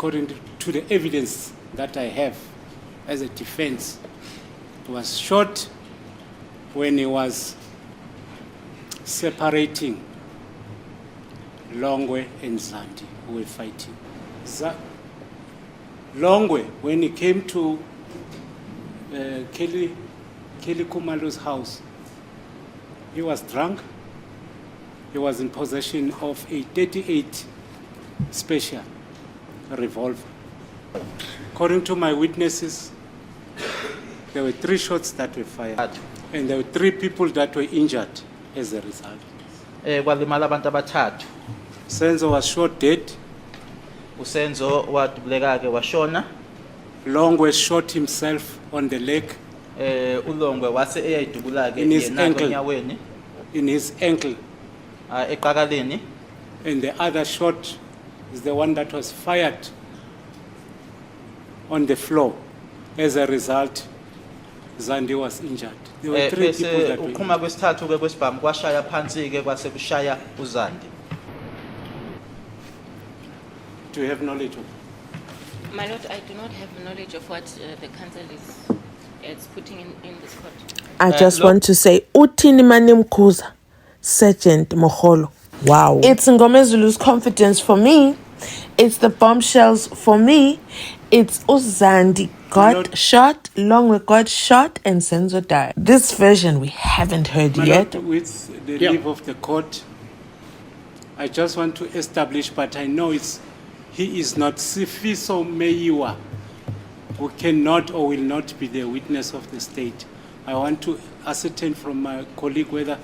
according to the evidence that I have as a defense, was shot when he was separating Longwe and Zandi, who were fighting. Longwe, when he came to Kelly Khumalo's house, he was drunk. He was in possession of a 38 special revolver. According to my witnesses, there were 3 shots that were fired, and there were 3 people that were injured as a result. Senzo was shot dead. uSenzo wadubuleka-ke washona. Longwe shot himself on the leg. uLongwe wase eyayidubula-ke In his ankle. enyaweni, In his ankle. eqakaleni. And the other shot is the one that was fired on the floor. As a result, Zandi was injured. There were 3 people Bese that were uqhuma injured. kwesithathu-ke kwesibhamu kwashaya phansi-ke kwase kushaya uZandi. Do you have knowledge of? My Lord, I do not have knowledge of what the council is putting in this court. I just look- want to say, Utini Manimkuza, Sergeant Moholo. Wow. It's Ngomezulu's confidence for me. It's the bombshells for me. It's Uzandi got Lord- shot, Longwe got shot, and Senzo died. This version we haven't heard My yet. Lord, with the leave of the court, I just want to establish, but I know he is not Sifiso Meyiwa, who cannot or will not be the witness of the state. I want to ascertain from my colleague whether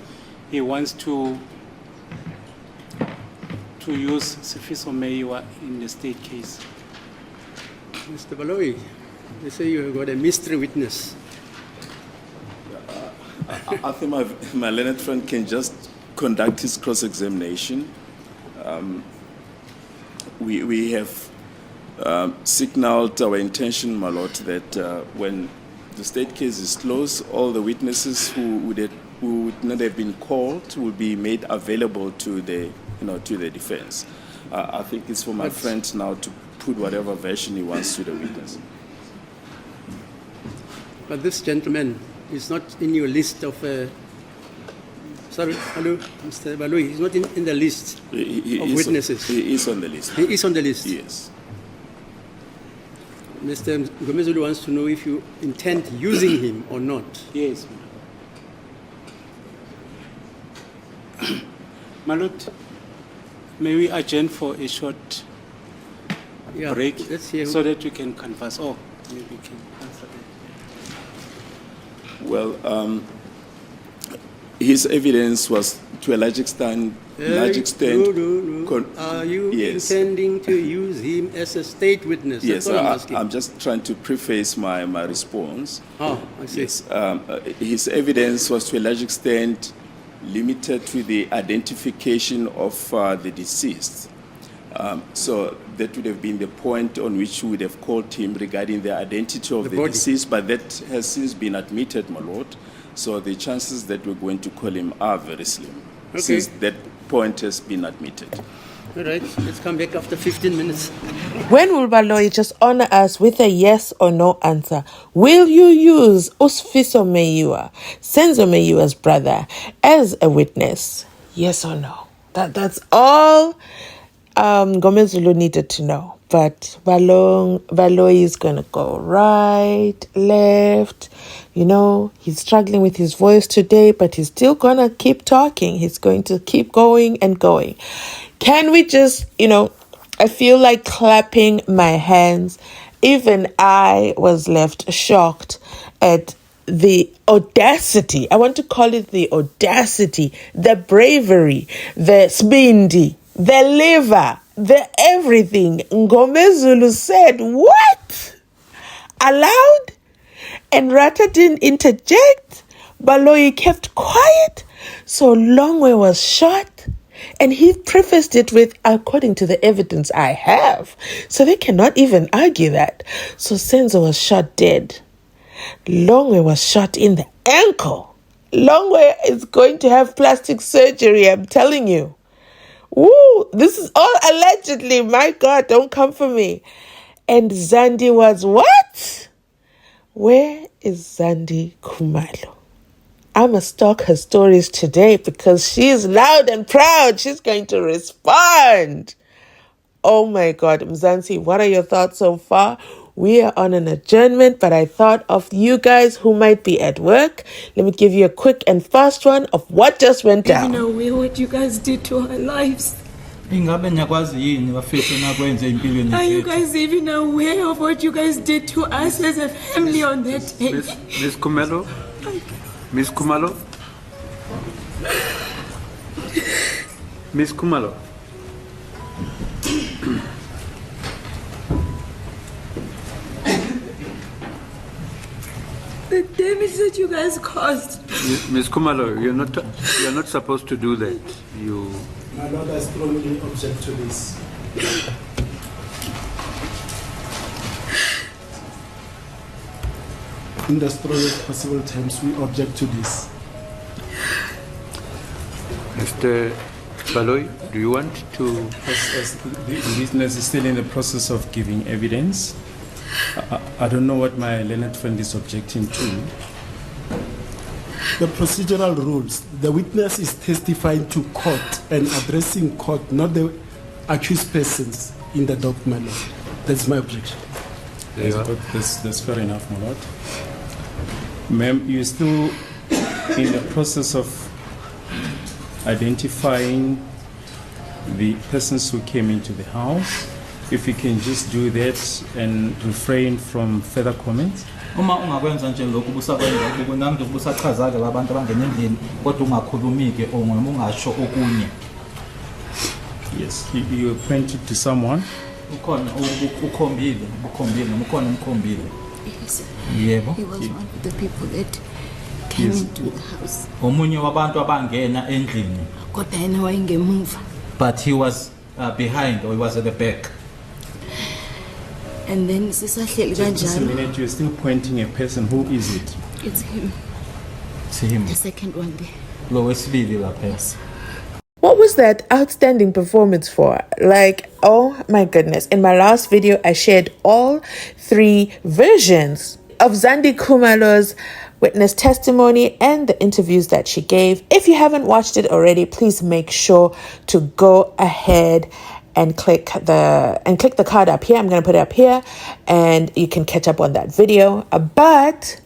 he wants to use Sifiso Meyiwa in the state case. Mr. Baloyi, they say you have got a mystery witness. I think my learned friend can just conduct his cross-examination. We have signaled our intention, my lord, that when the state case is closed, all the witnesses who would not have been called will be made available to the defense. I think it's for my friend now to put whatever version he wants to the witness. But this gentleman is not in your list of... sorry, hello, Mr. Baloyi, he's not in the list He of is witnesses. He is on the list. He is on the list. Yes. Mr. Ngomezulu wants to know if you intend using him or not. Yes. My Lord, may we adjourn for a short Yeah, break let's hear. so that we can converse? Oh, maybe we can answer that. Well, his evidence was to a large extent. No. Are you Yes. intending to use him as a state witness? Yes, That's what I'm asking. I'm just trying to preface my response. Oh, I see. Yes, his evidence was to a large extent limited to the identification of the deceased. So that would have been the point on which we would have called him regarding the identity of The the body. deceased, but that has since been admitted, my lord. So the chances that we're going to call him are very slim, Okay. since that point has been admitted. All right, let's come back after 15 minutes. When will Baloyi just honor us with a yes or no answer? Will you use Usfiso Meyiwa, Senzo Meyiwa's brother, as a witness? Yes or no? That's all Ngomezulu needed to know. But Baloyi is going to go right, left. You know, he's struggling with his voice today, but he's still going to keep talking. He's going to keep going and going. Can we just, I feel like clapping my hands. Even I was left shocked at the audacity. I want to call it the audacity, the bravery, the spindi, the liver, the everything. Ngomezulu said, what? Aloud? And Rata didn't interject. Baloyi kept quiet. So Longwe was shot. And he prefaced it with, according to the evidence I have. So they cannot even argue that. So Senzo was shot dead. Longwe was shot in the ankle. Longwe is going to have plastic surgery, I'm telling you. Woo, this is all allegedly. My God, don't come for me. And Zandi was what? Where is Zandile Khumalo? I'm going to stalk her stories today because she's loud and proud. She's going to respond. Oh my God, Mzansi, what are your thoughts so far? We are on an adjournment, but I thought of you guys who might be at work. Let me give you a quick and fast one of what just went down. Even aware what you guys did to our lives. Are you guys even aware of what you guys did to us as a family on that day? Miss Khumalo? Miss Khumalo? Miss Khumalo? The damage that you guys caused. Miss Khumalo, you're not supposed to do that. My Lord, I strongly object to this. In the strongest possible terms, we object to this. Mr. Baloy, do you want to? As the witness is still in the process of giving evidence, I don't know what my learned friend is objecting to. The procedural rules. The witness is testifying to court and addressing court, not the accused persons in the document. That's my objection. That's fair enough, my lord. Ma'am, you're still in the process of identifying the persons who came into the house. If you can just do that and refrain from further comments. Uma ungakwenza nje lokhu busakwenza ubona nje busachaza-ke labantu abangena endlini kodwa ungakhulumi-ke or noma ungasho okunye. Yes, you pointed to someone. Ukhona ukhombile noma ukhona umkhombile. Yes. Yebo. He was one of the people that came into the house. Omunye wabantu abangena endlini. Kodwa yena wayengemuva. But he was behind, or he was at the back. And then sisahleli Just a kanjalo. minute, you're still pointing a person. Who is it? It's him. It's him. The second one there. Lo wesibili lapha. What was that outstanding performance for? Like, oh my goodness. In my last video, I shared all 3 versions of Zandile Khumalo's witness testimony and the interviews that she gave. If you haven't watched it already, please make sure to go ahead and click the card up here. I'm going to put it up here and you can catch up on that video. But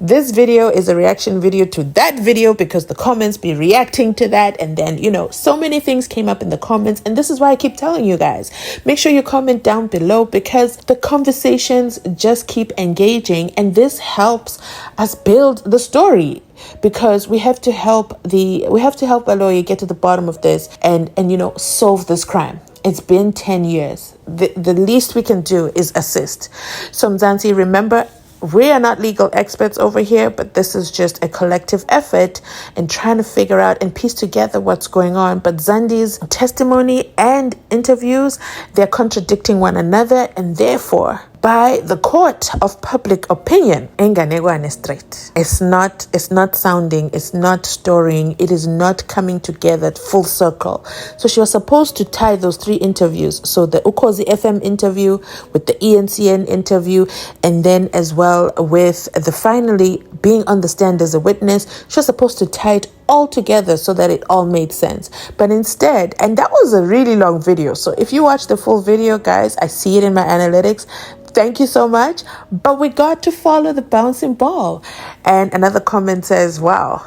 this video is a reaction video to that video because the comments be reacting to that. And then, you know, so many things came up in the comments. And this is why I keep telling you guys, make sure you comment down below because the conversations just keep engaging. And this helps us build the story because we have to help a lawyer get to the bottom of this and you know, solve this crime. It's been 10 years. The least we can do is assist. So Mzansi, remember, we are not legal experts over here, but this is just a collective effort in trying to figure out and piece together what's going on. But Zandi's testimony and interviews, they're contradicting one another, and therefore, by the court of public opinion, enganegwane straight. It's not sounding, it's not storying, it is not coming together full circle. So she was supposed to tie those 3 interviews. So the Ukhozi FM interview with the ENCN interview, and then as well with the finally being on the stand as a witness, she was supposed to tie it all together so that it all made sense. But instead, and that was a really long video. So if you watch the full video, guys, I see it in my analytics. Thank you so much. But we got to follow the bouncing ball. And another comment says, wow,